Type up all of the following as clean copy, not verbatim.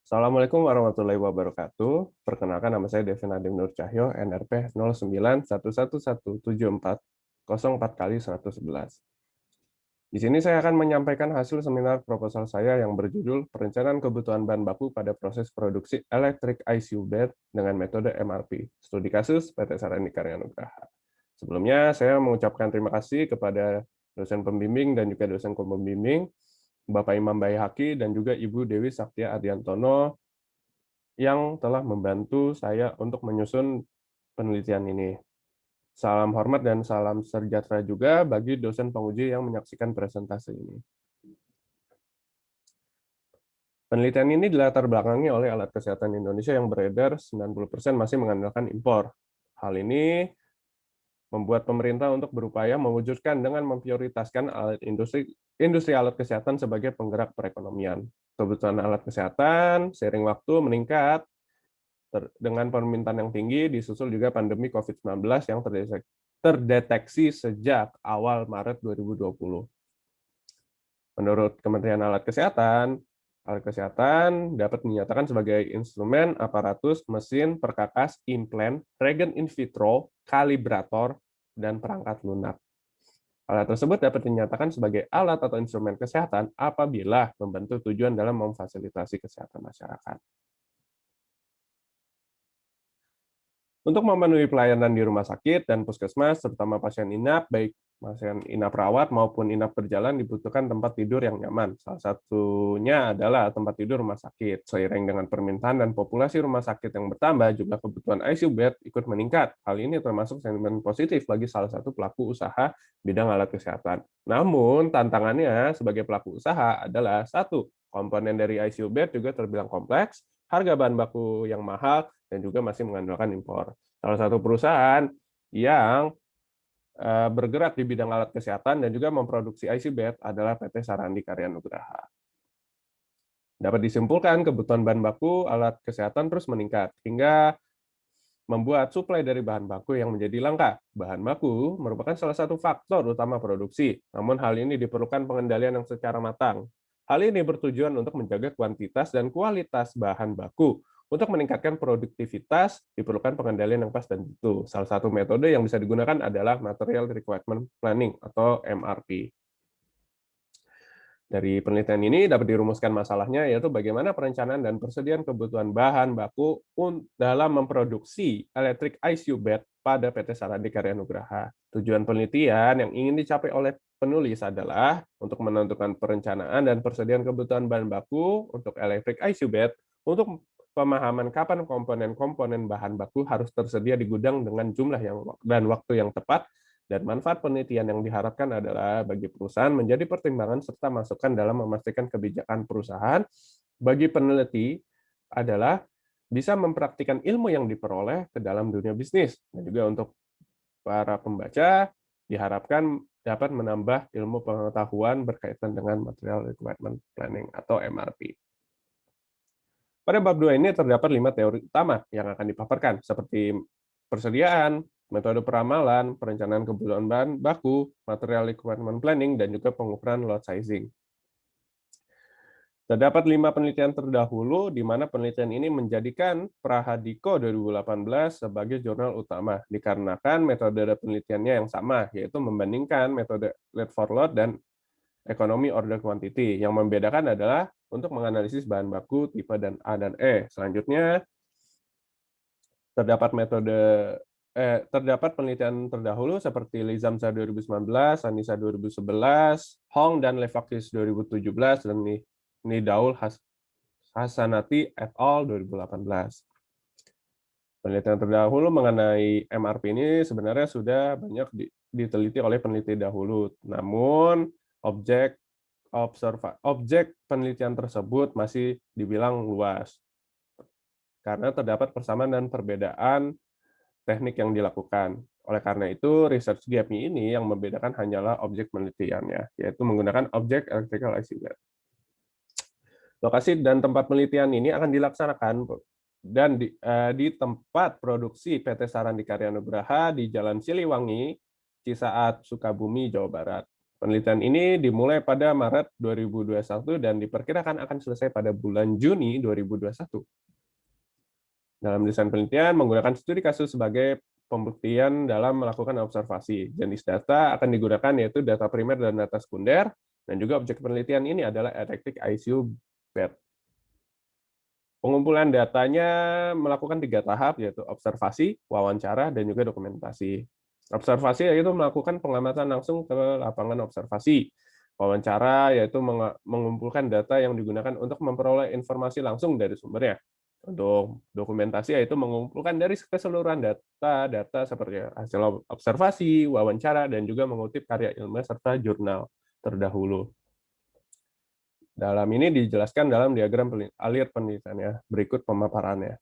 Assalamualaikum warahmatullahi wabarakatuh. Perkenalkan nama saya Devin Adim Nur Cahyo, NRP 09111740 kali 111. Di sini saya akan menyampaikan hasil seminar proposal saya yang berjudul Perencanaan Kebutuhan Bahan Baku pada Proses Produksi Electric ICU Bed dengan Metode MRP, Studi Kasus PT Sarani Karya Nugraha. Sebelumnya, saya mengucapkan terima kasih kepada dosen pembimbing dan juga dosen pembimbing, Bapak Imam Bayhaqi dan juga Ibu Dewi Saktia Adiantono yang telah membantu saya untuk menyusun penelitian ini. Salam hormat dan salam sejahtera juga bagi dosen penguji yang menyaksikan presentasi ini. Penelitian ini dilatar belakangi oleh alat kesehatan Indonesia yang beredar 90% masih mengandalkan impor. Hal ini membuat pemerintah untuk berupaya mewujudkan dengan memprioritaskan alat industri alat kesehatan sebagai penggerak perekonomian. Kebutuhan alat kesehatan seiring waktu meningkat dengan permintaan yang tinggi, disusul juga pandemi COVID-19 yang terdeteksi sejak awal Maret 2020. Menurut Kementerian Alat Kesehatan dapat dinyatakan sebagai instrumen, aparatus, mesin, perkakas, implan, regen in vitro, kalibrator, dan perangkat lunak. Alat tersebut dapat dinyatakan sebagai alat atau instrumen kesehatan apabila membantu tujuan dalam memfasilitasi kesehatan masyarakat. Untuk memenuhi pelayanan di rumah sakit dan puskesmas, terutama pasien inap, baik pasien inap rawat maupun inap berjalan dibutuhkan tempat tidur yang nyaman. Salah satunya adalah tempat tidur rumah sakit. Seiring dengan permintaan dan populasi rumah sakit yang bertambah, juga kebutuhan ICU bed ikut meningkat. Hal ini termasuk sentimen positif bagi salah satu pelaku usaha bidang alat kesehatan. Namun, tantangannya sebagai pelaku usaha adalah satu, komponen dari ICU bed juga terbilang kompleks, harga bahan baku yang mahal, dan juga masih mengandalkan impor. Salah satu perusahaan yang bergerak di bidang alat kesehatan dan juga memproduksi ICU bed adalah PT Sarandi Karya Nugraha. Dapat disimpulkan kebutuhan bahan baku alat kesehatan terus meningkat, hingga membuat suplai dari bahan baku yang menjadi langka. Bahan baku merupakan salah satu faktor utama produksi, namun hal ini diperlukan pengendalian yang secara matang. Hal ini bertujuan untuk menjaga kuantitas dan kualitas bahan baku. Untuk meningkatkan produktivitas, diperlukan pengendalian yang pas dan butuh. Salah satu metode yang bisa digunakan adalah Material Requirement Planning atau MRP. Dari penelitian ini dapat dirumuskan masalahnya, yaitu bagaimana perencanaan dan persediaan kebutuhan bahan baku dalam memproduksi electric ICU bed pada PT Sarandi Karya Nugraha. Tujuan penelitian yang ingin dicapai oleh penulis adalah untuk menentukan perencanaan dan persediaan kebutuhan bahan baku untuk electric ICU bed untuk pemahaman kapan komponen-komponen bahan baku harus tersedia di gudang dengan jumlah dan waktu yang tepat, dan manfaat penelitian yang diharapkan adalah bagi perusahaan menjadi pertimbangan serta masukan dalam memastikan kebijakan perusahaan. Bagi peneliti adalah bisa mempraktikkan ilmu yang diperoleh ke dalam dunia bisnis. Dan juga untuk para pembaca diharapkan dapat menambah ilmu pengetahuan berkaitan dengan Material Requirement Planning atau MRP. Pada bab 2 ini terdapat 5 teori utama yang akan dipaparkan, seperti persediaan, metode peramalan, perencanaan kebutuhan bahan baku, material requirement planning, dan juga pengukuran load sizing. Terdapat 5 penelitian terdahulu, di mana penelitian ini menjadikan Prahadiko 2018 sebagai jurnal utama, dikarenakan metode penelitiannya yang sama, yaitu membandingkan metode lead for load dan ekonomi order quantity. Yang membedakan adalah untuk menganalisis bahan baku tipe dan A dan E. Selanjutnya, terdapat penelitian terdahulu seperti Lizamsa 2019, Anissa 2011, Hong dan Levakis 2017, dan Nidaul Hasanati et al. 2018. Penelitian terdahulu mengenai MRP ini sebenarnya sudah banyak diteliti oleh peneliti dahulu. Namun, objek penelitian tersebut masih dibilang luas, karena terdapat persamaan dan perbedaan teknik yang dilakukan. Oleh karena itu, research gap ini yang membedakan hanyalah objek penelitiannya, yaitu menggunakan objek electrical IC bed. Lokasi dan tempat penelitian ini akan dilaksanakan dan di tempat produksi PT Sarandi Karya Nugraha di Jalan Siliwangi, Cisaat, Sukabumi, Jawa Barat. Penelitian ini dimulai pada Maret 2021 dan diperkirakan akan selesai pada bulan Juni 2021. Dalam desain penelitian, menggunakan studi kasus sebagai pembuktian dalam melakukan observasi. Jenis data akan digunakan yaitu data primer dan data sekunder, dan juga objek penelitian ini adalah electric ICU bed. Pengumpulan datanya melakukan 3 tahap, yaitu observasi, wawancara, dan juga dokumentasi. Observasi yaitu melakukan pengamatan langsung ke lapangan observasi. Wawancara yaitu mengumpulkan data yang digunakan untuk memperoleh informasi langsung dari sumbernya. Untuk dokumentasi yaitu mengumpulkan dari keseluruhan data-data seperti hasil observasi, wawancara, dan juga mengutip karya ilmiah serta jurnal terdahulu. Dalam ini dijelaskan dalam diagram alir penelitiannya. Berikut pemaparannya.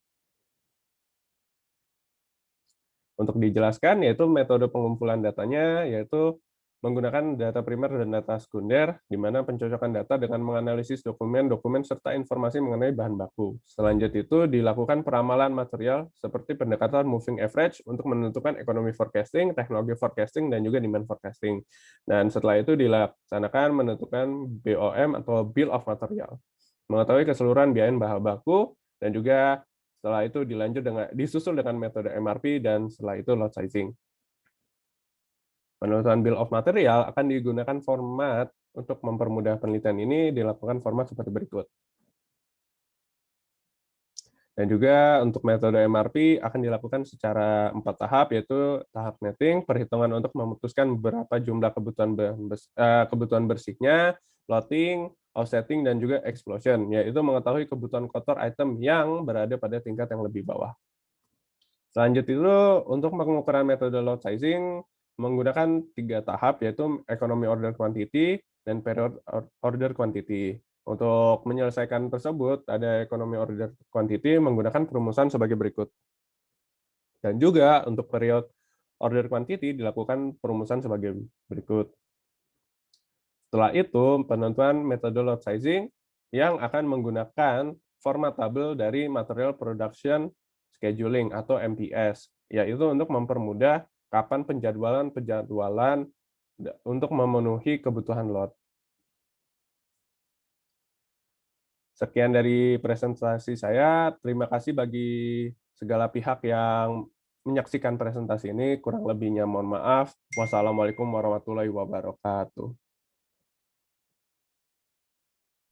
Untuk dijelaskan, yaitu metode pengumpulan datanya, yaitu menggunakan data primer dan data sekunder, di mana pencocokan data dengan menganalisis dokumen-dokumen serta informasi mengenai bahan baku. Selanjutnya itu dilakukan peramalan material seperti pendekatan moving average untuk menentukan ekonomi forecasting, teknologi forecasting, dan juga demand forecasting. Dan setelah itu dilaksanakan menentukan BOM atau Bill of Material. Mengetahui keseluruhan biaya bahan baku, dan juga setelah itu disusul dengan metode MRP, dan setelah itu lot sizing. Penutupan Bill of Material akan digunakan format untuk mempermudah penelitian ini dilakukan format seperti berikut. Dan juga untuk metode MRP akan dilakukan secara 4 tahap, yaitu tahap netting, perhitungan untuk memutuskan berapa jumlah kebutuhan bersihnya, loading, offsetting, dan juga explosion, yaitu mengetahui kebutuhan kotor item yang berada pada tingkat yang lebih bawah. Selanjutnya itu untuk pengukuran metode load sizing menggunakan 3 tahap, yaitu economy order quantity dan period order quantity. Untuk menyelesaikan tersebut, ada economy order quantity menggunakan perumusan sebagai berikut. Dan juga untuk period order quantity dilakukan perumusan sebagai berikut. Setelah itu, penentuan metode load sizing yang akan menggunakan format tabel dari Material Production Scheduling atau MPS, yaitu untuk mempermudah kapan penjadwalan untuk memenuhi kebutuhan lot. Sekian dari presentasi saya. Terima kasih bagi segala pihak yang menyaksikan presentasi ini. Kurang lebihnya mohon maaf. Wassalamualaikum warahmatullahi wabarakatuh.